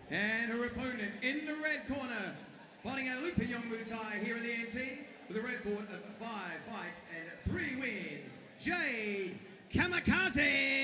And her opponent in the red corner, fighting out of Muay Thai here in the NT with a record of 5 fights and 3 wins, Jade Tran-Nguyen.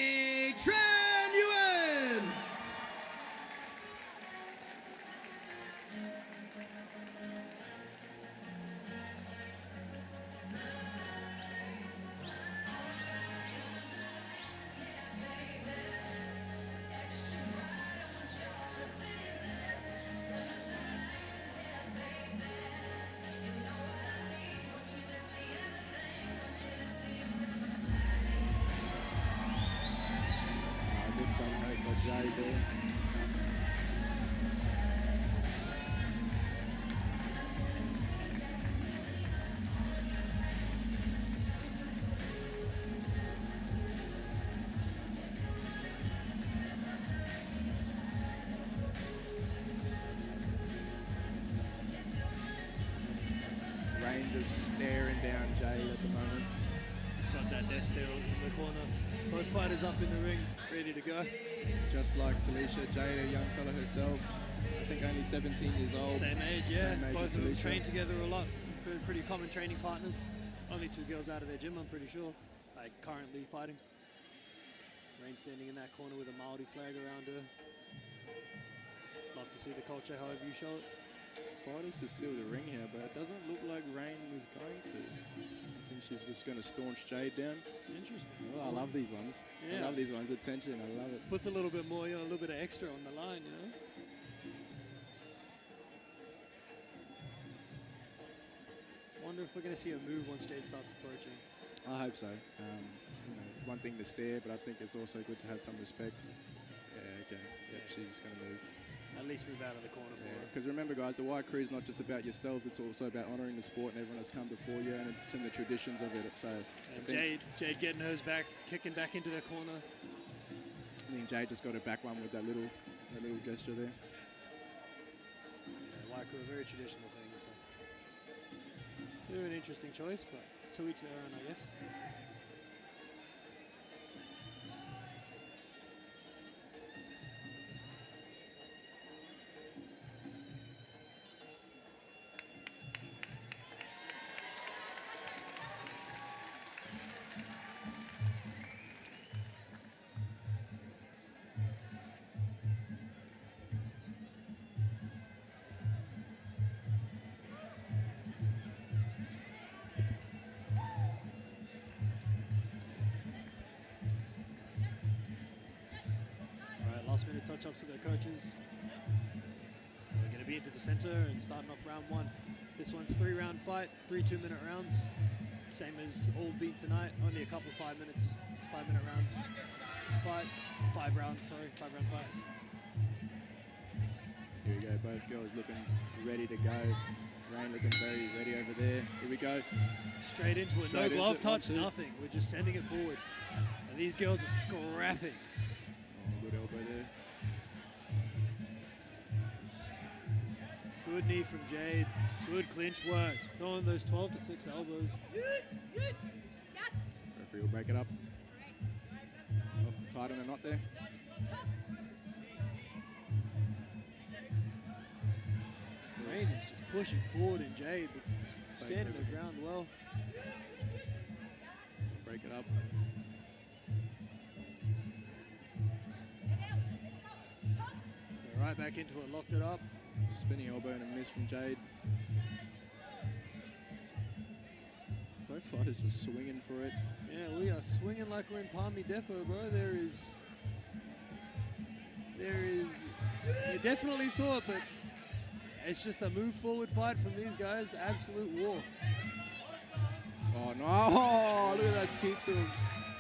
Jade there. Rain just staring down Jade at the moment. Got that nest there from the corner. Both fighters up in the ring, ready to go. Just like Talisha, Jade, a young fella herself. I think only 17 years old. Same age, yeah. Same age both as of them Talisha. train together a lot. Pretty common training partners. Only 2 girls out of their gym, I'm pretty sure. Like currently fighting. Rain standing in that corner with a Maori flag around her. Love to see the culture, however you show it. Fighters to seal the ring here, but it doesn't look like Rain is going to. I think she's just going to staunch Jade down. Interesting. Well, I love these ones. Yeah. I love these ones. Attention, I love it. Puts a little bit more, you know, a little bit of extra on the line, you know. Wonder if we're going to see a move once Jade starts approaching. I hope so. You know, one thing to stare, but I think it's also good to have some respect. Yeah, okay. Yep, she's going to move. At least move out of the corner for her. Because remember, guys, the White Crew is not just about yourselves, it's also about honouring the sport and everyone that's come before you and it's in the traditions of it. So and Jade getting hers back, kicking back into the corner. I think Jade just got her back one with that little gesture there. Yeah, White Crew are very traditional things. So. They're an interesting choice, but to each their own, I guess. Last minute touch-ups with their coaches. We're going to be into the center and starting off round 1. This one's 3-round fight, 3 2-minute rounds. Same as all been tonight, only a couple 5 minutes. It's 5-minute rounds. Fights, 5-round fights. Here we go, both girls looking ready to go. Rain looking very ready over there. Here we go. Straight into it, no glove touch, nothing. We're just sending it forward. And these girls are scrapping. Good elbow there. Good knee from Jade. Good clinch work. Throwing those 12 to 6 elbows. Referee will break it up. Oh, tight on the knot there. Rain is just pushing forward in Jade, but standing the ground well. Break it up. Right back into it, locked it up. Spinning elbow and a miss from Jade. Both fighters just swinging for it. Yeah, we are swinging like we're in Palmy Depot, bro. They definitely thought, but it's just a move forward fight from these guys. Absolute war. Oh, no. Oh, look at that teep sort of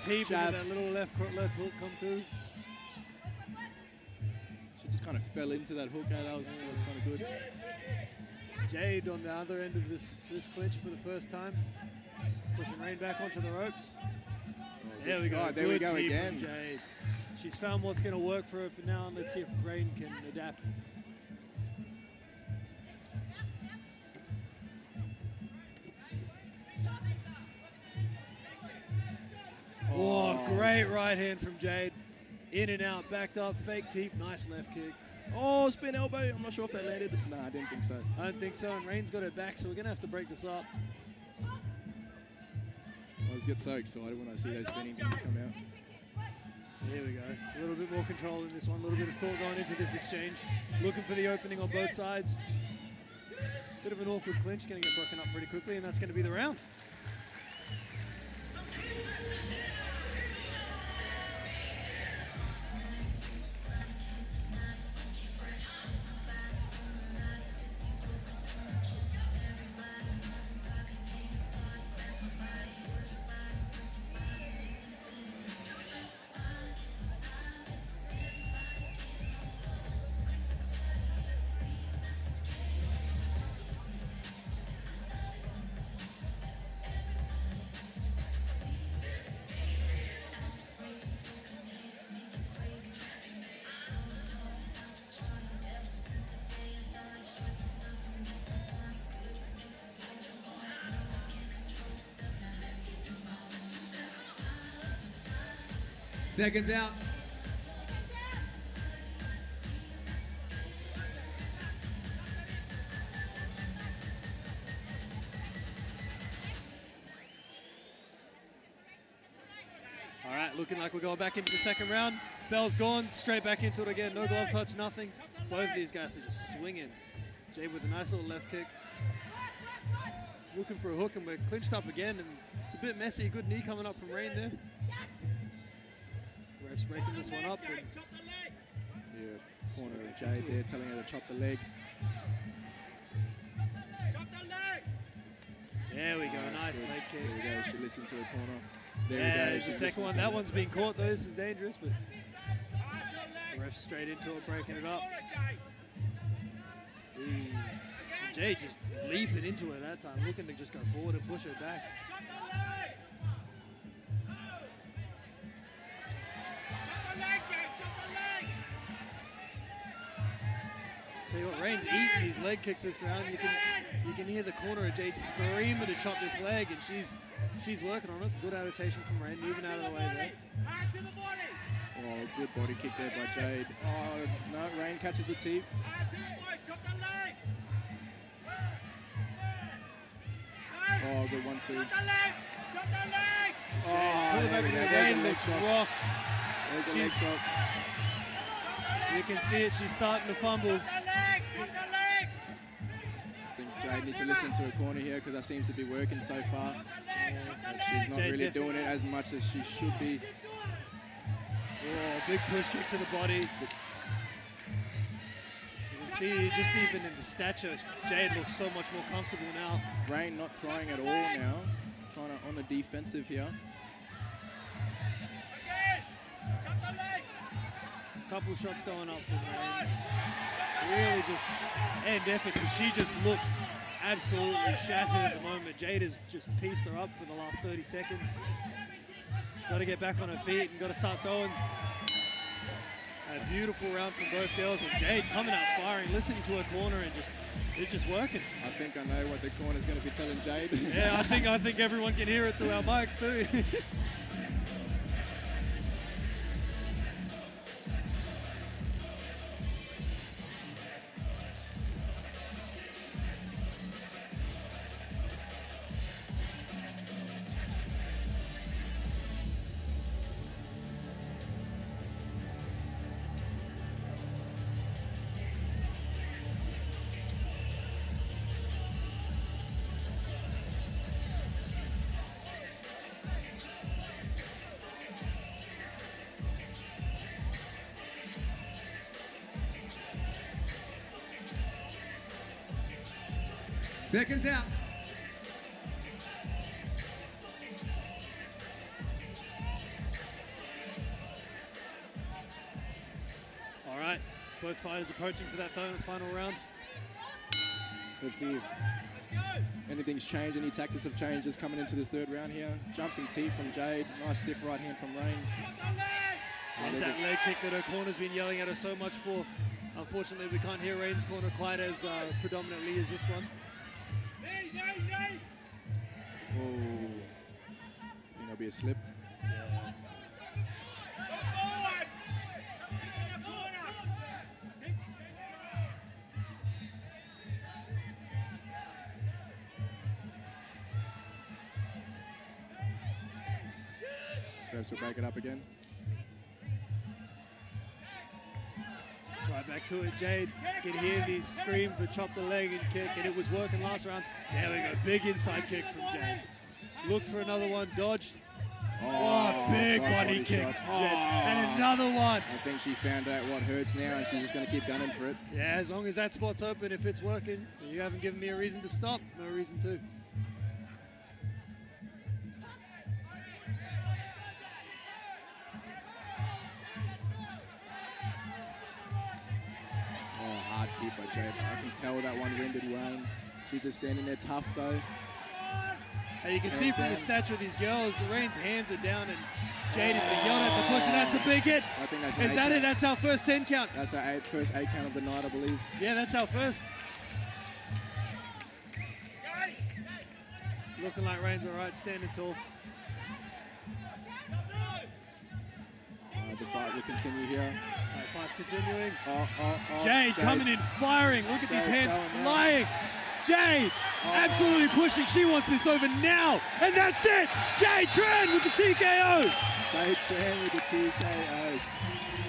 Teep jab. and that little left hook come through. She just kind of fell into that hook. That was kind of good. Jade on the other end of this clinch for the first time. Pushing Rain back onto the ropes. There we go. There we go teep again. from Jade. She's found what's going to work for her for now, and let's see if Rain can adapt. Oh, great right hand from Jade. In and out, backed up, fake teep, nice left kick. Oh, spin elbow. I'm not sure if that landed. Nah, I didn't think so. I don't think so, and Rain's got her back, so we're going to have to break this up. I always get so excited when I see those spinning things come out. Here we go. A little bit more control in this one, a little bit of thought going into this exchange. Looking for the opening on both sides. Bit of an awkward clinch, going to get broken up pretty quickly, and that's going to be the round. Seconds out. All right, looking like we're going back into the second round. Bell's gone, straight back into it again. No glove touch, nothing. Both of these guys are just swinging. Jade with a nice little left kick. Looking for a hook, and we're clinched up again, and it's a bit messy. Good knee coming up from Rain there. Ref's breaking this one up. And Yeah, corner of Jade there telling her to chop the leg. There we go, nice good. leg kick. There we go, she listened to her corner. There Yeah, we go. the second one. That one's been caught though. This is dangerous, but the ref straight into it, breaking it up. Ooh. Jade just leaping into it that time, looking to just go forward and push her back. Tell you what, Rain's eating these leg kicks this round. You can hear the corner of Jade screaming to chop this leg, and she's working on it. Good adaptation from Rain, moving out of the way there. Oh, good body kick there by Jade. Oh, no, Rain catches the teep. Oh, good 1-2. Oh, Pull it back in the there's Rain a leg looks chop. rocked. There's a leg chop. You can see it, she's starting to fumble. I think Jade needs to listen to her corner here because that seems to be working so far. But she's not Jade really doing it as much as she should be. Oh, big push kick to the body. You can see just even in the stature, Jade looks so much more comfortable now. Rain not throwing at all now. Trying to on the defensive here. Couple shots going up for Rain. Really just end efforts, but she just looks absolutely shattered at the moment. Jade has just pieced her up for the last 30 seconds. She's got to get back on her feet and got to start throwing. A beautiful round from both girls, and Jade coming out firing, listening to her corner, and it's just working. I think I know what the corner's going to be telling Jade. Yeah, I think everyone can hear it through our mics too. Seconds out. Both fighters approaching for that final round. Let's see if anything's changed, any tactics have changed just coming into this third round here. Jumping tee from Jade, nice stiff right hand from Rain. There's that leg kick that her corner's been yelling at her so much for. Unfortunately, we can't hear Rain's corner quite as predominantly as this one. Oh, I think there'll be a slip. Refs will break it up again. Right back to it, Jade. You can hear these screams for chop the leg and kick, and it was working last round. There we go, big inside kick from Jade. Look for another one, dodged. Oh, big body kick from Jade. And another one. I think she found out what hurts now, and she's just going to keep gunning for it. Yeah, as long as that spot's open, if it's working, you haven't given me a reason to stop, no reason to. Hard tee by Jade. I can tell that one winded Rain. She's just standing there tough though. And you can see from the stature of these girls, Rain's hands are down and Jade has been yelled at the push, and that's a big hit. I think that's Is that it? That's our first 10 count. That's our first 8 count of the night, I believe. Yeah, that's our first. Looking like Rain's all right, standing tall. The fight will continue here. Fight's continuing. Oh, Jade coming in, firing. Look at these hands flying. Jade absolutely pushing. She wants this over now. And that's it. Jade Tran with the TKO. Jade Tran with the TKO.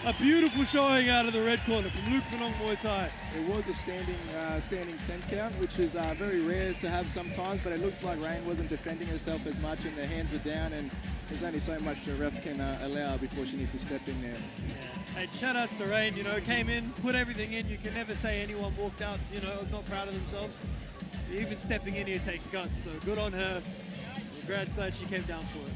A beautiful showing out of the red corner from Luke Phanong Muay Thai. It was a standing 10 count, which is very rare to have sometimes, but it looks like Rain wasn't defending herself as much and the hands are down, and there's only so much the ref can allow before she needs to step in there. Yeah. And shout outs to Rain, you know, came in, put everything in. You can never say anyone walked out, you know, not proud of themselves. Even stepping in here takes guts, so good on her. Glad she came down for it.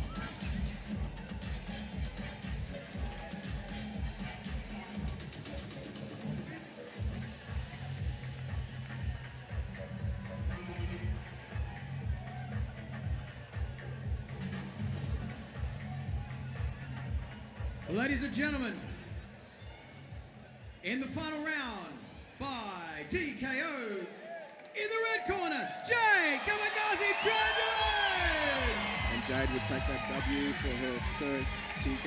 Ladies and gentlemen, in the final round by TKO, in the red corner, Jade Tran-Nguyen! And Jade would take that W for her first TKO.